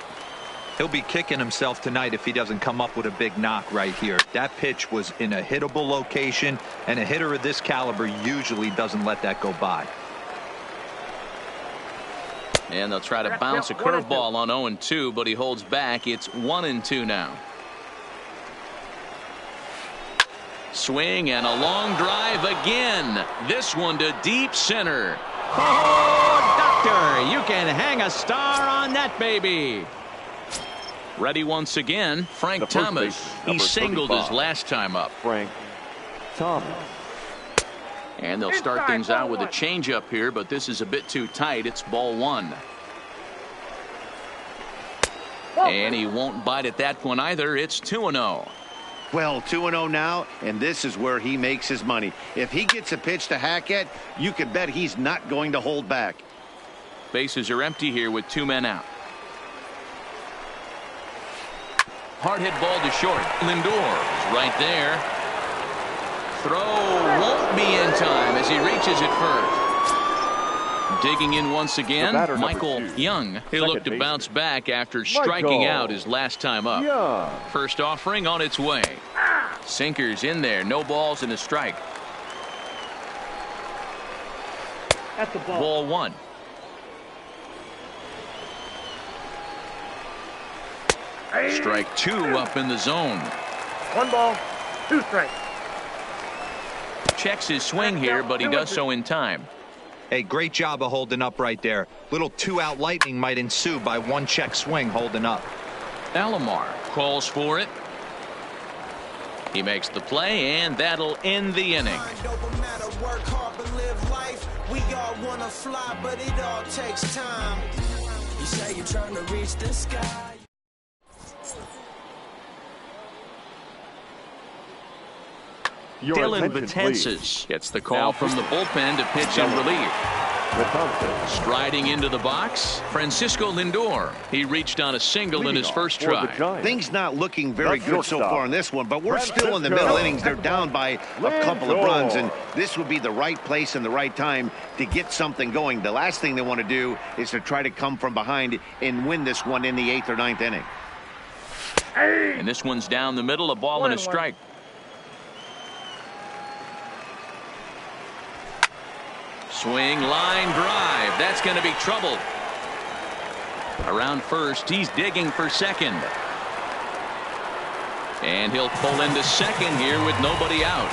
Speaker 2: He'll be kicking himself tonight if he doesn't come up with a big knock right here. That pitch was in a hittable location, and a hitter of this caliber usually doesn't let that go by.
Speaker 1: And they'll try to bounce a curveball on 0-2, but he holds back. It's 1-2 now. Swing and a long drive again. This one to deep center. Oh, doctor, you can hang a star on that baby. Ready once again, Frank Thomas. He singled his last time up.
Speaker 4: Frank Thomas.
Speaker 1: And they'll start things out with a changeup here, but this is a bit too tight. It's ball 1. And he won't bite at that one either. It's 2-0.
Speaker 3: Well, 2-0 now, and this is where he makes his money. If he gets a pitch to hack at, you can bet he's not going to hold back.
Speaker 1: Bases are empty here with 2 men out. Hard hit ball to short. Lindor is right there. Throw won't be in time as he reaches it first. Digging in once again, Michael Young. He'll look to bounce back after striking out his last time up. First offering on its way. Sinkers in there. No balls and a strike.
Speaker 5: That's the ball.
Speaker 1: Ball 1. Strike 2 up in the zone.
Speaker 5: 1 ball, 2 strikes.
Speaker 1: Checks his swing here, but he does so in time.
Speaker 2: Hey, great job of holding up right there. Little 2-out lightning might ensue by 1 check swing holding up.
Speaker 1: Alomar calls for it. He makes the play, and that'll end the inning.
Speaker 6: We all wanna fly, but it all takes time. You say you're trying to reach the sky.
Speaker 1: Dylan Betances gets the call from the bullpen to pitch in relief. Striding into the box, Francisco Lindor. He reached on a single in his first try.
Speaker 3: Things not looking very good so far in this one, but we're still in the middle innings. They're down by a couple of runs, and this would be the right place and the right time to get something going. The last thing they want to do is to try to come from behind and win this one in the 8th or 9th inning.
Speaker 1: And this one's down the middle, a ball and a strike. Swing, line, drive. That's going to be trouble. Around first, he's digging for second. And he'll pull into second here with nobody out.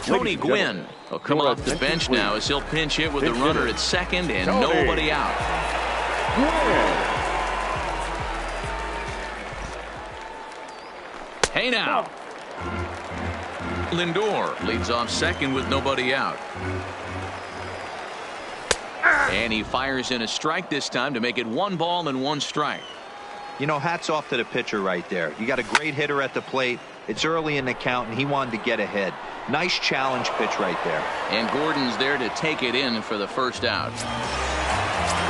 Speaker 1: Tony Gwynn will come off the bench now as he'll pinch hit with the runner at second and nobody out. Hey now. Lindor leads off second with nobody out. And he fires in a strike this time to make it 1 ball and 1 strike.
Speaker 2: You know, hats off to the pitcher right there. You got a great hitter at the plate. It's early in the count, and he wanted to get ahead. Nice challenge pitch right there.
Speaker 1: And Gordon's there to take it in for the first out.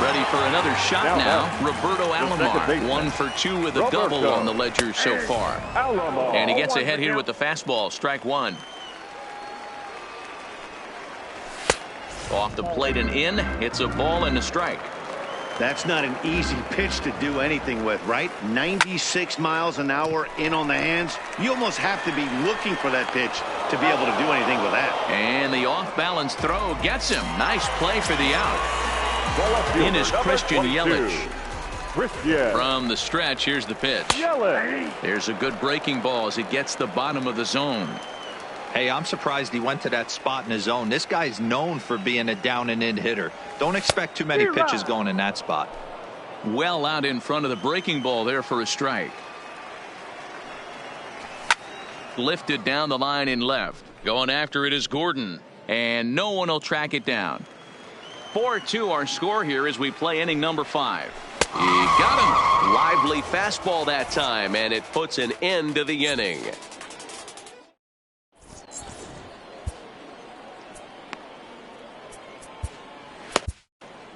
Speaker 1: Ready for another shot now. Roberto Alomar, 1 for 2 with a double on the ledger so far. And he gets ahead here with the fastball. Strike one. Off the plate and in. It's a ball and a strike.
Speaker 3: That's not an easy pitch to do anything with, right? 96 miles an hour in on the hands. You almost have to be looking for that pitch to be able to do anything with that.
Speaker 1: And the off-balance throw gets him. Nice play for the out. In is Christian Yelich. From the stretch, here's the pitch. There's a good breaking ball as it gets the bottom of the zone.
Speaker 2: Hey, I'm surprised he went to that spot in his zone. This guy's known for being a down and in hitter. Don't expect too many pitches going in that spot.
Speaker 1: Well out in front of the breaking ball there for a strike. Lifted down the line in left. Going after it is Gordon. And no one will track it down. 4-2 our score here as we play inning number 5. He got him. Lively fastball that time, and it puts an end to the inning.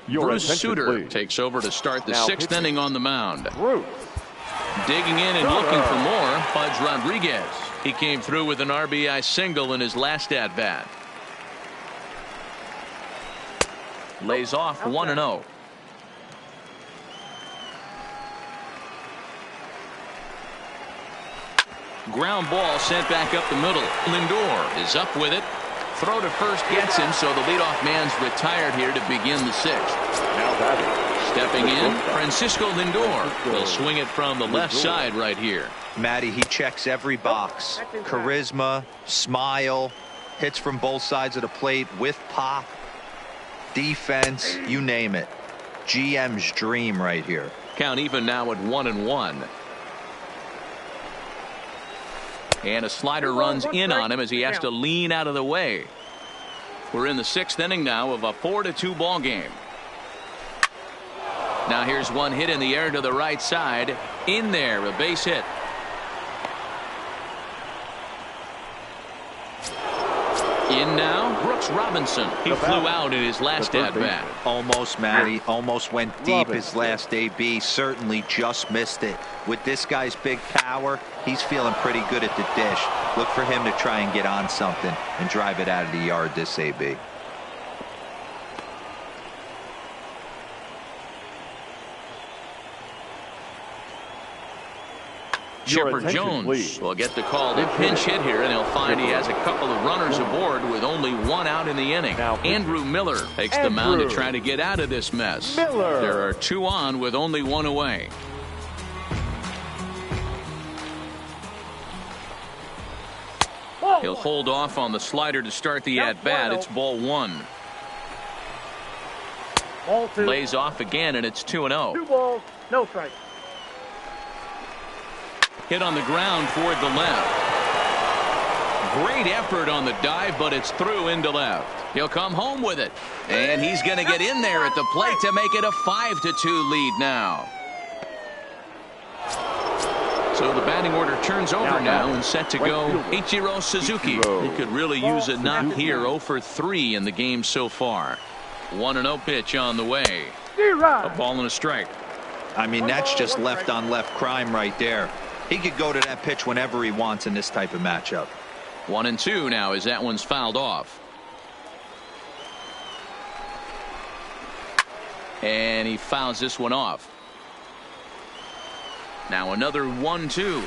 Speaker 1: Bruce Sutter takes over to start the 6th inning on the mound. Digging in and looking for more, Pudge Rodriguez. He came through with an RBI single in his last at-bat. Lays off 1-0. Ground ball sent back up the middle. Lindor is up with it. Throw to first gets him, so the leadoff man's retired here to begin the 6th. Stepping in, Francisco Lindor will swing it from the left side right here.
Speaker 2: Matty, he checks every box. Charisma, smile, hits from both sides of the plate with pop, defense, you name it. GM's dream right here.
Speaker 1: Count even now at 1-1. And a slider runs in on him as he has to lean out of the way. We're in the 6th inning now of a 4-2 ball game. Now here's one hit in the air to the right side. In there, a base hit. In now, Brooks Robinson. He flew out in his last at-bat.
Speaker 2: Almost, Matty. Almost went deep his last AB. Certainly just missed it. With this guy's big power, he's feeling pretty good at the dish. Look for him to try and get on something and drive it out of the yard this AB.
Speaker 1: Chipper Jones will get the call to pinch hit here, and he'll find he has a couple of runners aboard with only 1 out in the inning. Andrew Miller takes the mound to try to get out of this mess. There are 2 on with only 1 away. He'll hold off on the slider to start the at-bat. It's ball 1.
Speaker 5: Ball 2.
Speaker 1: Lays off again, and it's 2-0.
Speaker 5: 2 balls, no strike.
Speaker 1: Hit on the ground toward the left. Great effort on the dive, but it's through into left. He'll come home with it. And he's going to get in there at the plate to make it a 5-2 lead now. So the batting order turns over now and set to go Ichiro Suzuki. He could really use a knock here. 0 for 3 in the game so far. 1-0 pitch on the way. A ball and a strike.
Speaker 2: I mean, that's just left on left crime right there. He could go to that pitch whenever he wants in this type of matchup.
Speaker 1: 1-2 now as that one's fouled off. And he fouls this one off. Now another 1-2.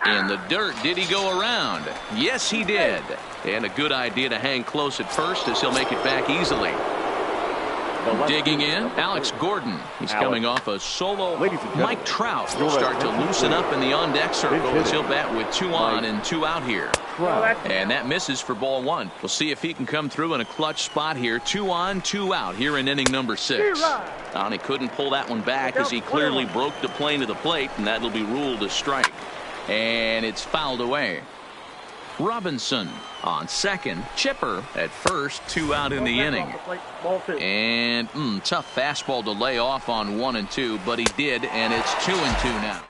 Speaker 1: In the dirt. Did he go around? Yes, he did. And a good idea to hang close at first as he'll make it back easily. Digging in, Alex Gordon. He's coming off a solo. Mike Trout will start to loosen up in the on-deck circle as he'll bat with 2 on and 2 out here. And that misses for ball 1. We'll see if he can come through in a clutch spot here. 2 on, 2 out here in inning number 6. And he couldn't pull that one back as he clearly broke the plane of the plate, and that'll be ruled a strike. And it's fouled away. Robinson on second. Chipper at first. 2 out in the inning. And tough fastball to lay off on 1 and 2, but he did, and it's 2 and 2 now.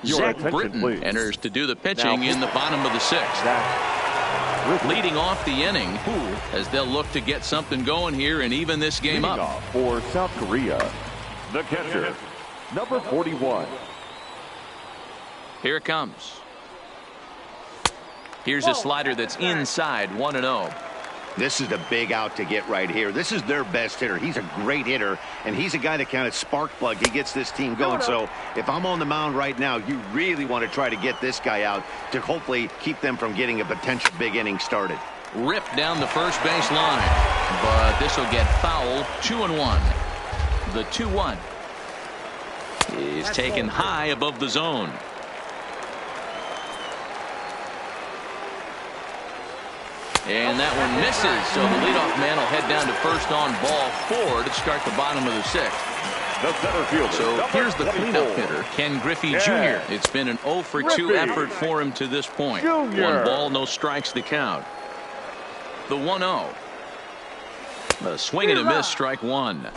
Speaker 1: Zach Britton enters to do the pitching in the bottom of the sixth. Leading off the inning as they'll look to get something going here and even this game up.
Speaker 4: For South Korea, the catcher, number 41.
Speaker 1: Here it comes. Here's a slider that's inside, 1-0.
Speaker 3: This is a big out to get right here. This is their best hitter. He's a great hitter, and he's a guy that kind of spark plug. He gets this team going. So if I'm on the mound right now, you really want to try to get this guy out to hopefully keep them from getting a potential big inning started.
Speaker 1: Ripped down the first base line, but this will get foul. 2-1. The 2-1 is taken high above the zone. And that one misses, so the leadoff man will head down to first on ball 4 to start the bottom of the sixth. So here's the cleanup hitter, Ken Griffey Jr. It's been an 0 for 2 effort for him to this point. 1 ball, no strikes the count. The 1-0. A swing and a miss, strike 1.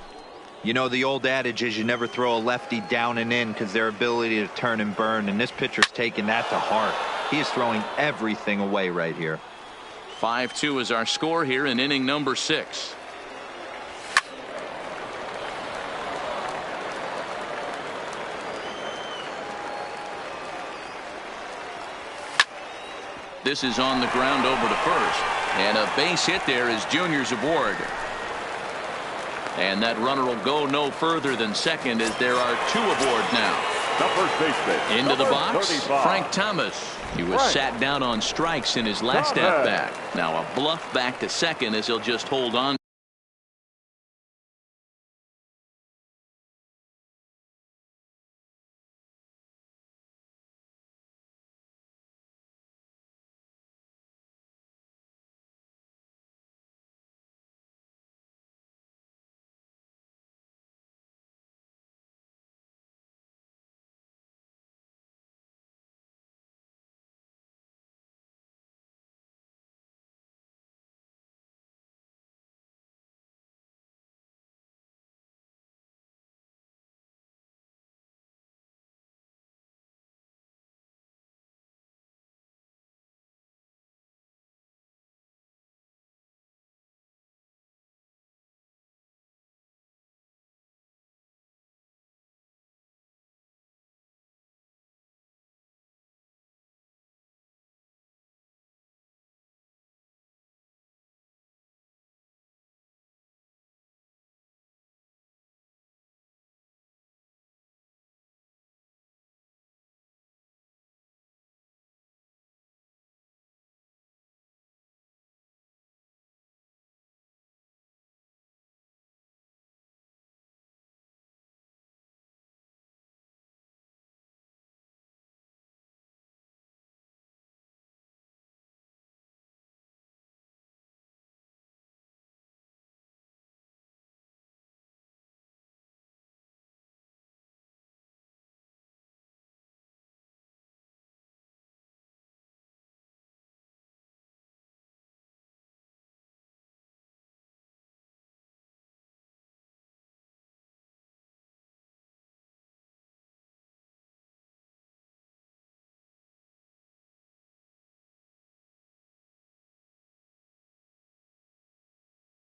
Speaker 2: You know, the old adage is you never throw a lefty down and in because their ability to turn and burn, and this pitcher's taking that to heart. He is throwing everything away right here.
Speaker 1: 5-2 is our score here in inning number 6. This is on the ground over to first, and a base hit there is Junior's aboard. And that runner will go no further than second as there are 2 aboard now.
Speaker 4: The first baseman.
Speaker 1: Into the box,
Speaker 4: 35.
Speaker 1: Frank Thomas. He was sat down on strikes in his last at-bat. Now a bluff back to second as he'll just hold on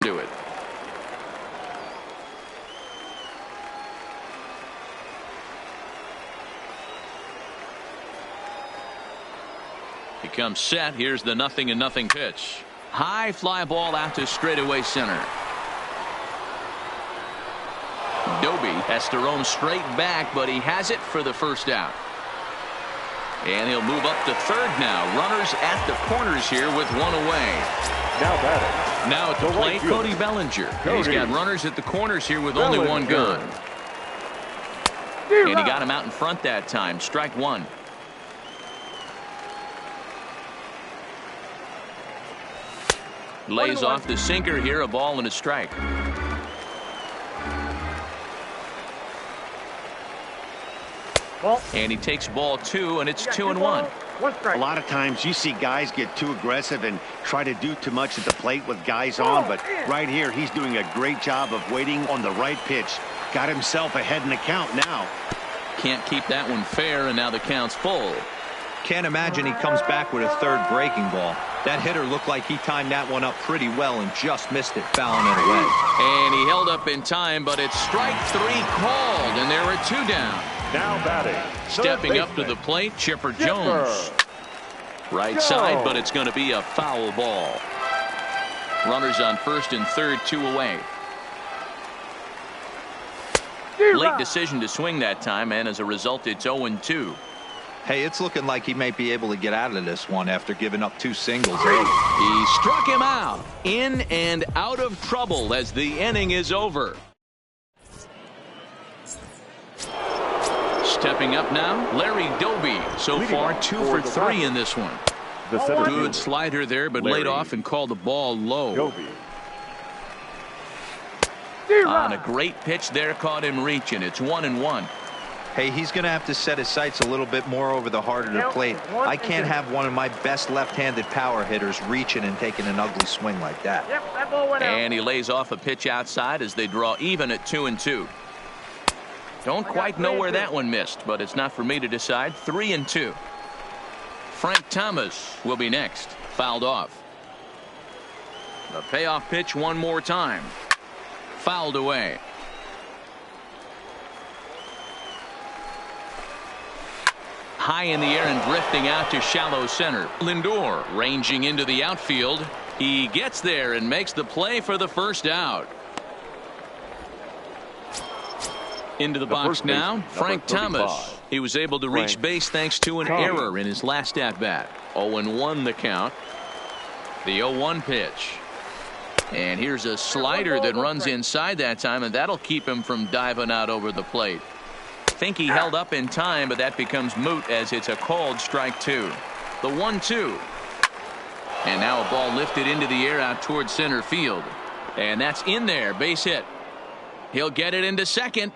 Speaker 1: to it. He comes set. Here's the 0-0 pitch. High fly ball out to straightaway center. Doby has to roam straight back, but he has it for the first out. And he'll move up to third now. Runners at the corners here with 1 away.
Speaker 4: Now batting.
Speaker 1: Now at the plate, Cody Bellinger. He's got runners at the corners here with only 1 gone. And he got him out in front that time. Strike 1. Lays off the sinker here. A ball and a strike. And he takes ball 2, and it's 2-1.
Speaker 3: A lot of times you see guys get too aggressive and try to do too much at the plate with guys on, but right here he's doing a great job of waiting on the right pitch. Got himself ahead in the count now.
Speaker 1: Can't keep that one fair, and now the count's full.
Speaker 2: Can't imagine he comes back with a third breaking ball. That hitter looked like he timed that one up pretty well and just missed it, fouling it away.
Speaker 1: And he held up in time, but it's strike 3 called, and there are 2 down.
Speaker 4: Now batting.
Speaker 1: Stepping up to the plate, Chipper Jones. Right side, but it's going to be a foul ball. Runners on first and third, 2 away. Late decision to swing that time, and as a result, it's 0-2.
Speaker 2: Hey, it's looking like he may be able to get out of this one after giving up 2 singles early.
Speaker 1: He struck him out, in and out of trouble as the inning is over. Stepping up now, Larry Doby. So far, 2 for 3 in this one. Good slider there, but laid off and called the ball low. On a great pitch there, caught him reaching. It's 1-1.
Speaker 2: Hey, he's going to have to set his sights a little bit more over the heart of the plate. I can't have one of my best left-handed power hitters reaching and taking an ugly swing like that.
Speaker 5: Yep, that ball went out.
Speaker 1: And he lays off a pitch outside as they draw even at 2-2. Don't quite know where that one missed, but it's not for me to decide. 3-2. Frank Thomas will be next. Fouled off. The payoff pitch one more time. Fouled away. High in the air and drifting out to shallow center. Lindor ranging into the outfield. He gets there and makes the play for the first out. Into the box now, Frank Thomas. He was able to reach base thanks to an error in his last at-bat. 0-1 the count. The 0-1 pitch. And here's a slider that runs inside that time, and that'll keep him from diving out over the plate. I think he held up in time, but that becomes moot as it's a called strike 2. The 1-2. And now a ball lifted into the air out towards center field. And that's in there, base hit. He'll get it into second.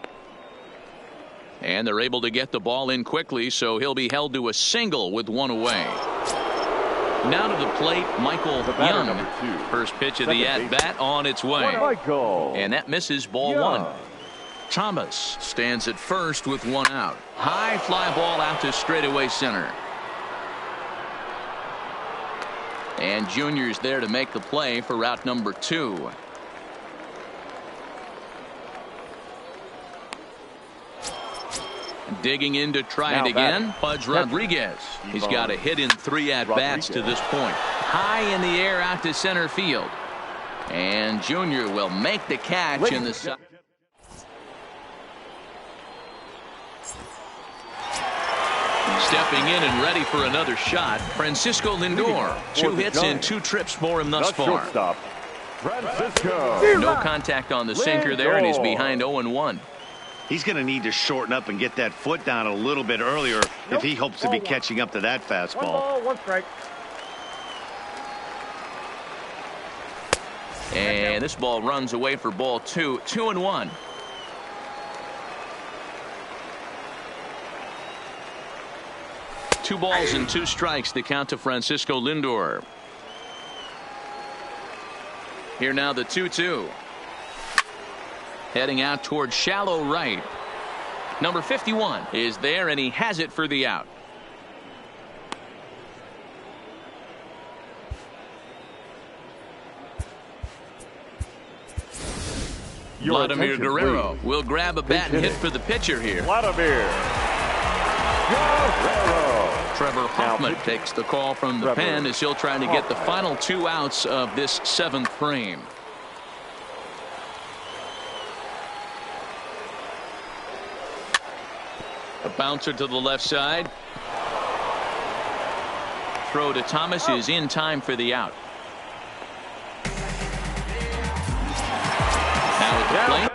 Speaker 1: And they're able to get the ball in quickly, so he'll be held to a single with 1 away. Now to the plate, Michael Young. First pitch of the at-bat on its way. And that misses ball 1. Thomas stands at first with 1 out. High fly ball out to straightaway center. And Junior's there to make the play for route number 2. Digging in to try it again, Pudge Rodriguez. He's got a hit in 3 at-bats to this point. High in the air out to center field. And Junior will make the catch in the side. Stepping in and ready for another shot, Francisco Lindor. 2 hits and 2 trips for him thus far. No contact on the sinker there, and he's behind 0-1.
Speaker 3: He's going to need to shorten up and get that foot down a little bit earlier if he hopes to be catching up to that fastball.
Speaker 5: 1 ball, 1 strike.
Speaker 1: And this ball runs away for ball 2. 2-1. Two balls and 2 strikes, the count to Francisco Lindor. Here now the 2-2. Heading out towards shallow right. Number 51 is there, and he has it for the out. Vladimir Guerrero will grab a bat and hit for the pitcher here.
Speaker 4: Vladimir Guerrero.
Speaker 1: Trevor Hoffman takes the call from the pen as he'll try to get the final 2 outs of this 7th frame. A bouncer to the left side. Throw to Thomas is in time for the out. Now at the plate.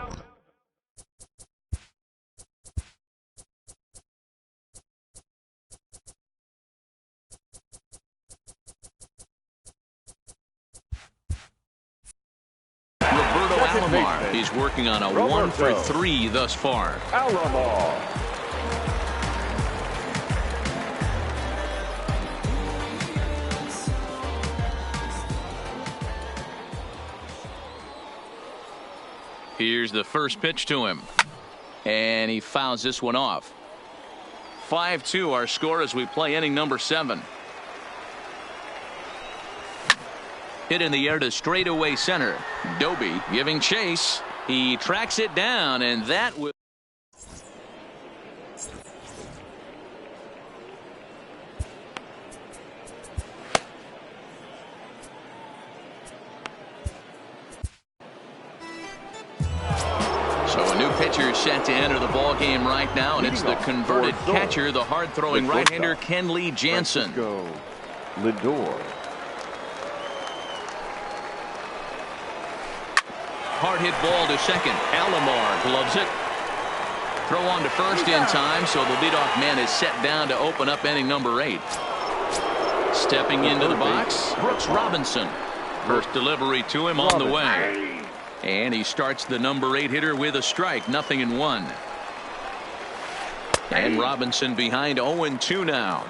Speaker 1: Roberto Alomar. He's working on a 1 for 3 thus far.
Speaker 4: Alomar.
Speaker 1: Here's the first pitch to him. And he fouls this one off. 5-2 our score as we play inning number 7. Hit in the air to straightaway center. Doby giving chase. He tracks it down, and that will. So a new pitcher set to enter the ball game right now, and it's the converted catcher, the hard-throwing right-hander Kenley Jansen.
Speaker 4: Lindor.
Speaker 1: Hard hit ball to second. Alomar gloves it. Throw on to first in time, so the leadoff man is set down to open up inning number 8. Stepping into the box, Brooks Robinson. First delivery to him on the way. And he starts the number 8 hitter with a strike, 0-1. And Robinson behind 0-2 now.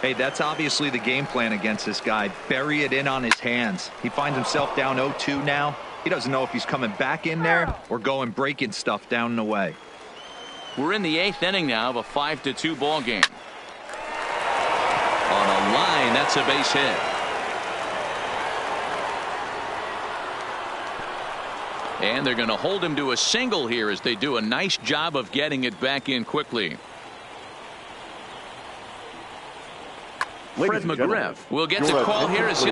Speaker 2: Hey, that's obviously the game plan against this guy. Bury it in on his hands. He finds himself down 0-2 now. He doesn't know if he's coming back in there or going breaking stuff down and away.
Speaker 1: We're in the 8th inning now of a 5-2 ball game. On a line, that's a base hit. And they're going to hold him to a single here as they do a nice job of getting it back in quickly. Fred McGriff will get the call here as